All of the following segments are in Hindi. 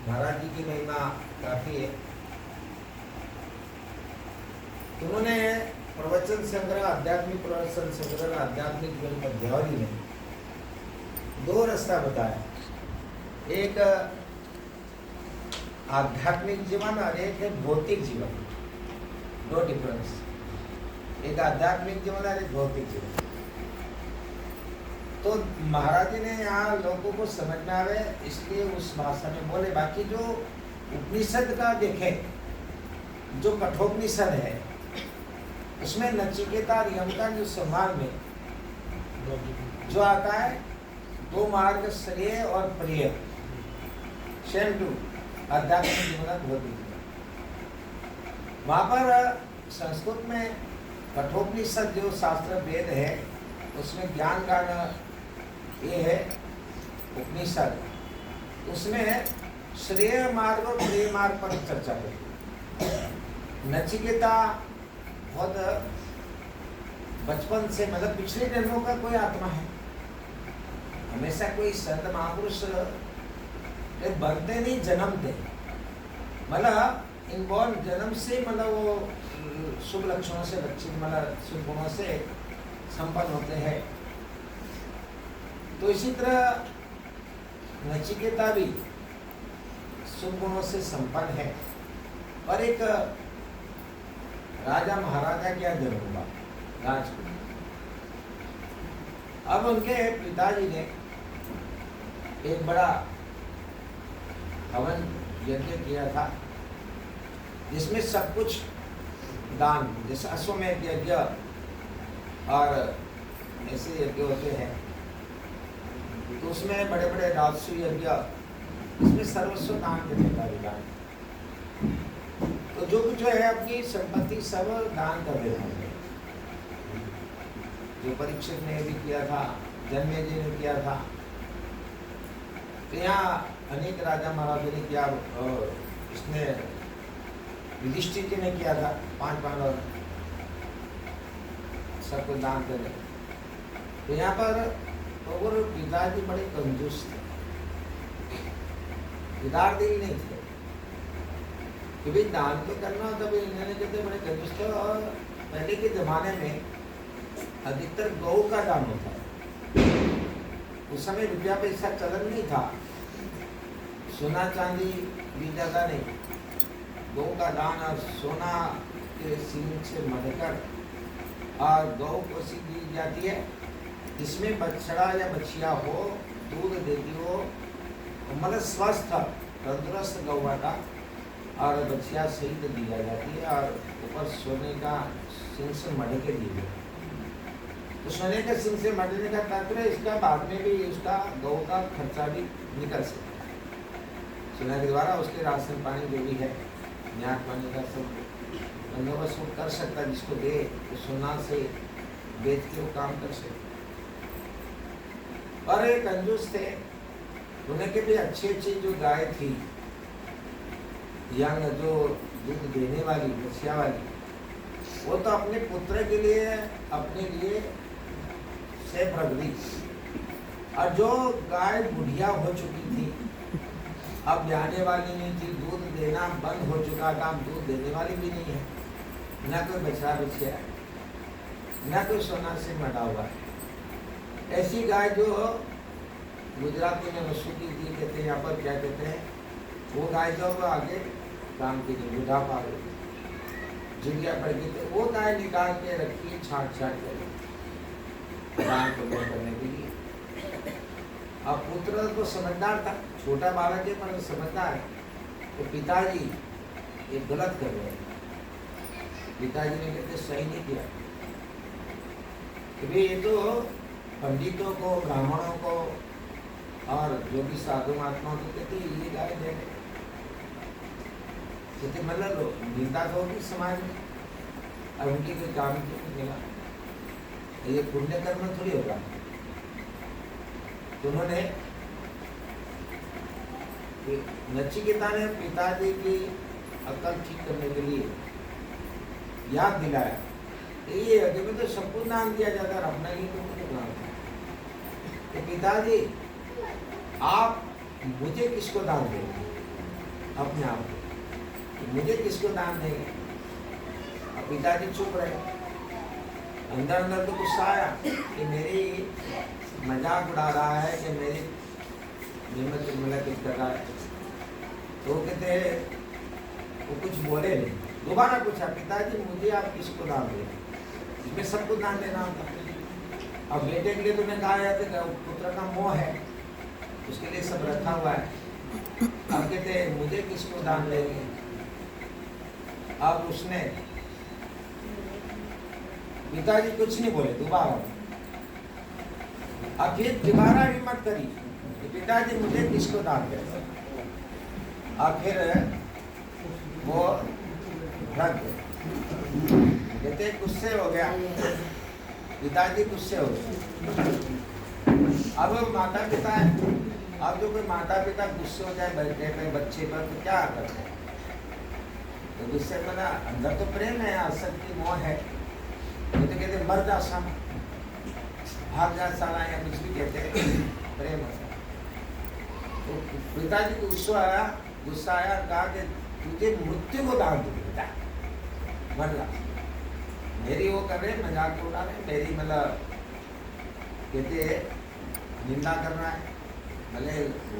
महाराज जी की महिमा काफी है। उन्होंने प्रवचन संग्रह, आध्यात्मिक प्रवचन संग्रह, आध्यात्मिक जीवन पद्यावली में दो रास्ता बताया। एक आध्यात्मिक जीवन और एक है भौतिक जीवन। दो डिफरेंस, एक आध्यात्मिक जीवन और एक भौतिक जीवन। तो महाराज जी ने यहाँ लोगों को समझ में आवे इसलिए उस भाषा में बोले। बाकी जो उपनिषद का देखे, जो कठोपनिषद है उसमें नचिकेता और यम का जो संवाद में जो आता है, दो मार्ग श्रेय और प्रिय, सेम टू आध्यात्मिक जीवन भौतिक जीवन। वहाँ पर संस्कृत में कठोपनिषद जो शास्त्र वेद है उसमें ज्ञान का ये है उपनिषद, उसमें श्रेय मार्ग और प्रिय मार्ग पर चर्चा करती है। नचिकेता बहुत बचपन से, मतलब पिछले जन्मों का कोई आत्मा है। हमेशा कोई संत महापुरुष बनते नहीं, जन्मते। मतलब इनबॉर्न जन्म से, मतलब वो शुभ लक्षणों से लक्षित, मतलब शुभ गुणों से संपन्न होते हैं। तो इसी तरह नचिकेता भी शुभ गुणों से संपन्न है। पर एक राजा महाराजा क्या जन्म हुआ, राजकुमार। अब उनके पिताजी ने एक बड़ा हवन यज्ञ किया था जिसमें सब कुछ दान, जैसे अश्वमेध यज्ञ और ऐसे यज्ञ होते हैं, तो उसमें बड़े बड़े राजस्व यज्ञ, इसमें सर्वस्व दान करने का विधान। तो जो कुछ है अपनी संपत्ति सब दान कर देना है। जो परीक्षित ने भी किया था, जन्मेजय ने किया था, तो यहाँ अनेक राजा महाराजा ने किया, इसने युधिष्ठिर जी ने किया था, 5 पांडव सबको दान करे। तो यहाँ पर और पिताजी बड़े कंजूस थे, उदार दिल नहीं थे कि भाई दान तो करना, तभी इन्होंने कहते बड़े कंजूस थे। और पहले के जमाने में अधिकतर गौ का दान होता है। उस समय रुपया पैसा चलन नहीं था, सोना चांदी भी ज्यादा नहीं। गौ का दान और सोना के सींग से मढ़कर और गौ को सी दी जाती है, जिसमें बछड़ा या बछिया हो, दूध देती हो, मतलब स्वस्थ तंदुरुस्त गौवा का, और बछिया सही तो दी जाती है, और ऊपर सोने का सिंह से मढ़ के दी जाती है। तो सोने के सिंह से मढ़ने का तात्पर्य इसका बाद में भी उसका गौ का खर्चा भी निकल सकता है। सोने के द्वारा उसके राशन पानी जो भी है, न्याक पानी का सब बंदोबस्त वो कर सकता है। जिसको दे तो सोना से बेच के वो काम कर सकता। और एक कंजूस थे, उन्हें के भी अच्छी अच्छी जो गाय थी, यंग जो दूध देने वाली, बछिया वाली, वो तो अपने पुत्र के लिए, अपने लिए सेफ रख दी। और जो गाय बुढ़िया हो चुकी थी, अब जाने वाली नहीं थी, दूध देना बंद हो चुका था, अब दूध देने वाली भी नहीं है, ना कोई बछड़ा बछिया, ना कोई सोना से मढ़ा हुआ है। ऐसी गाय जो गुजराती में मशहूरी थी, कहते हैं यहाँ पर क्या कहते हैं, वो गाय जब आगे काम की नहीं, बुढ़ापा जिंदगिया पड़ गई, तो वो गाय निकाल के रखी, छाट छाट कर दान करने के लिए। अब पुत्र तो समझदार था, छोटा बालक है पर समझदार है। तो पिताजी ये गलत कर रहे हैं। पिताजी ने कहते सही नहीं किया कि भाई ये तो पंडितों को, ब्राह्मणों को और जो भी साधु महात्माओं को कहते ये गाय दे, कहते मतलब निंदा तो होगी समाज में, और उनकी कोई काम तो नहीं मिला, ये पुण्य कर्म थोड़ी होगा। तो उन्होंने, नचिकेता ने पिताजी की अकल ठीक करने के लिए याद दिलाया, ये यज्ञ में तो सबको दान दिया जाता है, अपना ही तो मुझे दान था। तो पिताजी आप मुझे किसको दान देंगे? अपने आप को कि मुझे किसको दान देंगे। अब पिताजी चुप रहे। अंदर अंदर तो गुस्सा आया कि मेरी मजाक उड़ा रहा है कि मेरी नियमत निर्मला किस जगह है। तो कहते वो कुछ बोले नहीं। दोबारा पूछा, पिताजी मुझे आप किसको दान देंगे? इसमें सबको दान देना होता। अब बेटे के लिए तुमने कहा है कि पुत्र का मोह है, उसके लिए सब रखा हुआ है। अब कहते मुझे किसको दान देंगे? अब उसने पिताजी कुछ नहीं बोले दोबारा। अब फिर दोबारा हिम्मत करी कि पिताजी मुझे किसको दान देंगे? अब फिर वो रख गए। कहते गुस्से हो गया, पिताजी गुस्से हो गए। अब माता पिता है, अब जो कोई माता पिता गुस्से हो जाए बेटे पे बच्चे पर तो क्या करते हैं? तो गुस्से में ना अंदर तो प्रेम है, आसक्ति मोह है। तो कहते मर जा साला, भाग जा साला, या कुछ भी कहते हैं, प्रेम होता है। तो पिताजी को गुस्सा आया, कहा कि तुझे मृत्यु को दान दूं बेटा, मर जा। मेरी वो कर रहे मजाक उड़ा रहे, मेरी मतलब कहते निंदा कर रहा है, भले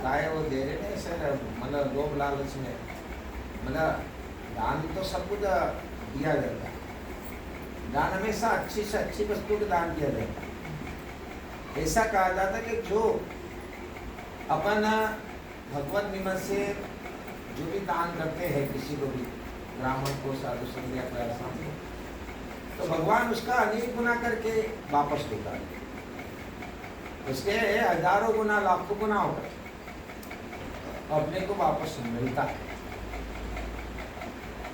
गाय वो दे रहे हैं सर, मतलब लोभ लालच में, मतलब दान तो सब कुछ दिया जाता है। दान हमेशा अच्छी से अच्छी वस्तु का दान किया जाता है। ऐसा कहा जाता है कि जो अपन भगवत निमित्त से जो भी दान करते हैं किसी को भी, ब्राह्मण को, साधु संत या कोई ऐसा, तो भगवान उसका अनेक गुना करके वापस देता है। उसके हजारों गुना लाखों गुना होकर अपने को वापस मिलता है।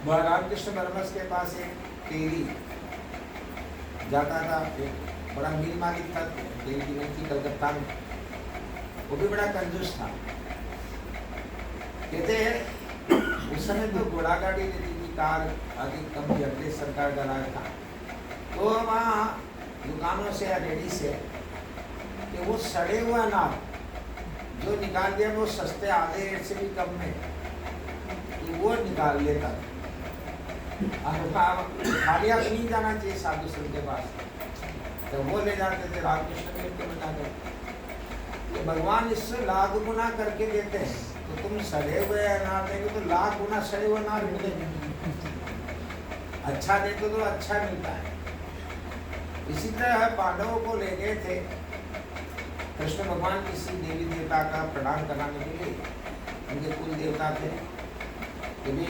रामकृष्ण परमहंस के पास एक तेली जाता था, एक बड़ा मिल मालिक था तेल की मिल की कलकत्ता में, वो भी बड़ा कंजूस था। कहते हैं उस समय तो घोड़ा गाड़ी लेती थी, कार आदि कम थी, अपने सरकार का राज था। तो वहाँ दुकानों से या रेडी से कि वो सड़े हुआ अनार जो निकाल दिया वो सस्ते आधे रेट से भी कम में, तो वो निकाल लेता। खाली आप नहीं जाना चाहिए साधु संत के पास, तो वो ले जाते थे। रामकृष्ण ने तो बताते कि भगवान इससे लाख गुना करके देते हैं, तो तुम सड़े हुए अनार देंगे तो लाख गुना सड़े हुए अनार मिलेंगे। अच्छा देते तो अच्छा मिलता है। इसी तरह पांडवों को ले गए थे कृष्ण भगवान किसी देवी देवता का प्रणाम कराने के लिए, उनके कुल देवता थे कि भी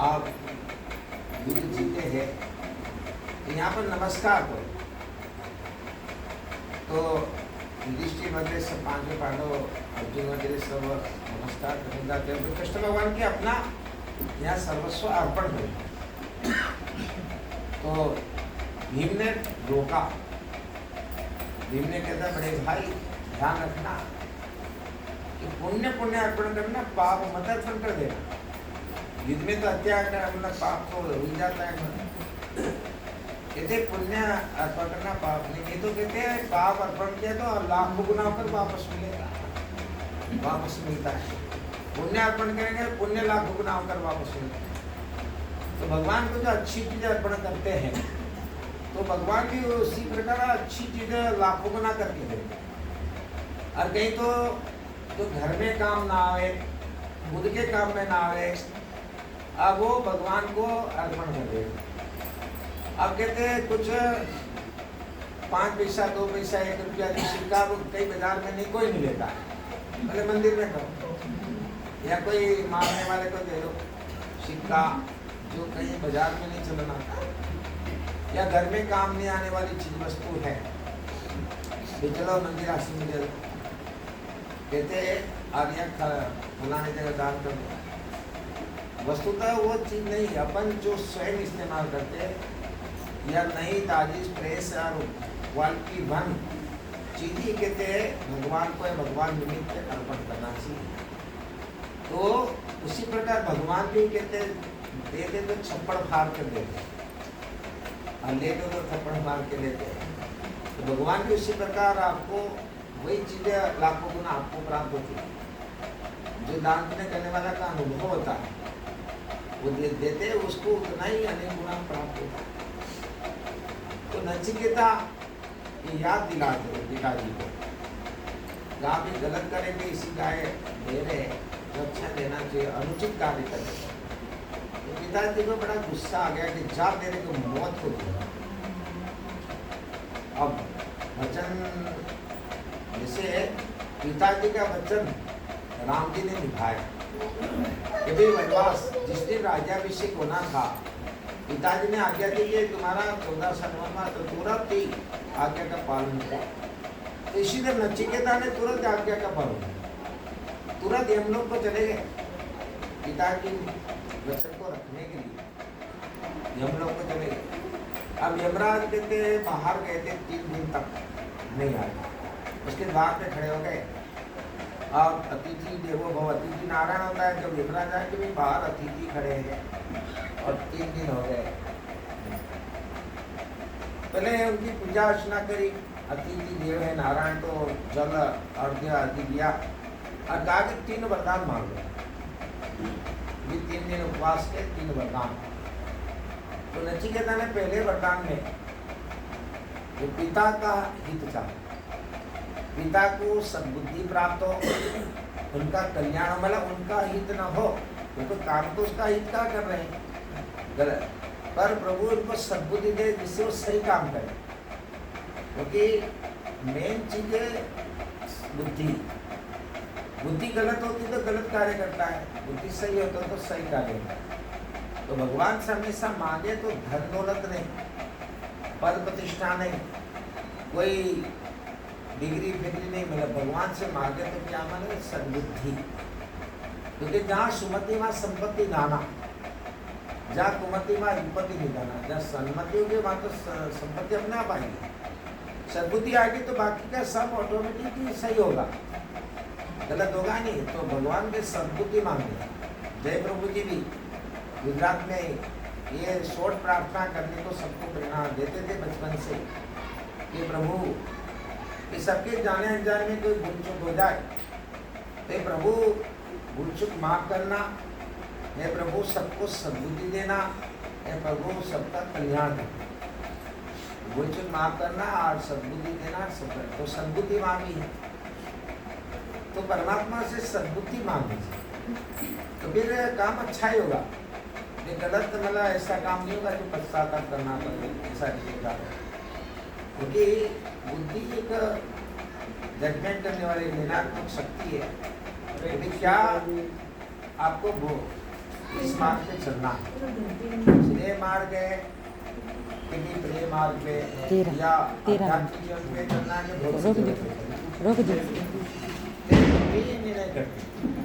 आप युद्ध जीते हैं तो यहाँ पर नमस्कार करो। तो युधिष्ठिर वगैरह सब पांचों पांडव, अर्जुन वगैरह सब नमस्कार करने जाते हैं। तो कृष्ण भगवान के अपना यहाँ सर्वस्व अर्पण हो। तो भीम ने रोका। भीम ने कहता बड़े भाई ध्यान रखना कि पुण्य पुण्य अर्पण करना, पाप मत अर्पण कर देना। युद्ध में तो हत्या करना पाप तो हो ही जाता है। कहते पुण्य अर्पण करना पाप नहीं, तो कहते हैं पाप अर्पण किया तो लाखों गुना होकर वापस मिलेगा, वापस मिलता है। पुण्य अर्पण करेंगे पुण्य लाखों गुना होकर वापस मिलता है। तो भगवान को जो अच्छी चीजें अर्पण करते हैं तो भगवान भी उसी प्रकार अच्छी चीजें लाखों गुना करके देते। और कहीं तो जो घर में काम ना आवे, खुद के काम में ना आवे, अब वो भगवान को अर्पण कर देते। अब कहते हैं कुछ 5 पैसा 2 पैसा 1 रुपया जो सिक्का वो कई बाजार में नहीं कोई नहीं लेता है, भले मंदिर में करो या कोई मारने वाले को दे दो सिक्का जो कहीं बाजार में नहीं चलना, या घर में काम नहीं आने वाली चीज वस्तु है तो चलो मंदिर आश्रम में दे दो। कहते आर्य फलाने जगह दान कर दो। वस्तुतः वो चीज नहीं, अपन जो स्वयं इस्तेमाल करते हैं या नई ताजी फ्रेश और क्वालिटी वन चीज ही कहते हैं भगवान को भगवान निमित्त अर्पण करना चाहिए। तो उसी प्रकार भगवान भी कहते दे दे तो छप्पड़ फाड़ कर देते और ले दो तो थप्पड़ मार के लेते हैं। तो भगवान भी उसी प्रकार आपको वही चीजें लाखों गुना आपको प्राप्त होती है। जो दान पुण्य करने वाला का अनुभव होता है, वो देते उसको उतना ही अनेक गुना प्राप्त होता है। तो नचिकेता ये याद दिलाते हो पिताजी को, जहाँ भी गलत करेंगे इसी गाय दे रहे तो अच्छा देना चाहिए, अनुचित कार्य करेंगे। तो पिताजी को बड़ा गुस्सा आ गया कि जा तेरे को मौत को दिया। अब वचन जैसे पिताजी का वचन राम जी ने निभाया कि भाई वनवास जिस दिन राज्याभिषेक होना था, पिताजी ने आज्ञा दी कि तुम्हारा 14 साल वनवास, तो तुरंत ही आज्ञा का पालन किया। तो इसी तरह नचिकेता ने तुरंत आज्ञा का पालन किया, तुरंत यमलोक को चले गए पिताजी वचन को रखने के लिए यमलोक को चले गए। अब यमराज कहते बाहर गए थे 3 दिन तक नहीं आए, उसके द्वार पे खड़े हो गए। अब अतिथि देवो भव, अतिथि नारायण होता है। जब यमराज आए कि भाई बाहर अतिथि खड़े हैं और 3 दिन हो गए, पहले उनकी पूजा अर्चना करी, अतिथि देव है नारायण, तो जल अर्घ्य आदि दिया और कहा कि 3 वरदान मांग लो। 3 दिन उपवास के 3 वरदान। तो नचिकेता ने पहले वरदान में जो पिता का हित चाहा, पिता को सद्बुद्धि प्राप्त हो, उनका कल्याण, मतलब उनका हित न हो, क्योंकि काम तो उसका हित का कर रहे हैं गलत, पर प्रभु उनको सद्बुद्धि दे जिससे वो सही काम करे। क्योंकि मेन चीज है बुद्धि। बुद्धि गलत होती तो गलत कार्य करता है, बुद्धि सही होता तो सही कार्य करता है। तो भगवान से हमेशा मांगे तो धन दौलत नहीं, पद प्रतिष्ठा नहीं, कोई डिग्री फिग्री नहीं मिले, भगवान से मांगे तो क्या मांगे? सद्बुद्धि। क्योंकि जहाँ सुमति वहाँ संपत्ति दाना, जहाँ कुमति वहाँ विपत्ति निदाना, जहाँ सन्मति होगी वहाँ तो संपत्ति अपने आप आएगी। सद्बुद्धि आएगी तो बाकी का सब ऑटोमेटिकली सही होगा, गलत होगा नहीं। तो भगवान के सद्बुद्धि मांगे। जय प्रभु जी भी गुजरात में ये शोट प्रार्थना करने को सबको प्रेरणा देते थे बचपन से कि प्रभु कि सबके जाने अनजाने में कोई भूल चूक हो जाए तो प्रभु भूल चूक माफ करना, हे प्रभु सबको सद्बुद्धि देना, हे प्रभु सबका कल्याण करना, भूल चूक माफ करना और सद्बुद्धि देना सब। तो सद्बुद्धि मांगी है तो परमात्मा से सद्बुद्धि मांगी तो फिर काम अच्छा ही होगा। ये गलत मतलब ऐसा काम नहीं होगा जो पश्चाताप करना पड़े, ऐसा नहीं होगा। क्योंकि बुद्धि एक जजमेंट करने वाली निर्णात्मक शक्ति है। यदि क्या आपको वो इस मार्ग पे चलना है, स्नेह मार्ग है कि प्रेम मार्ग पे या आध्यात्मिक जीवन पे चलना है, निर्णय करते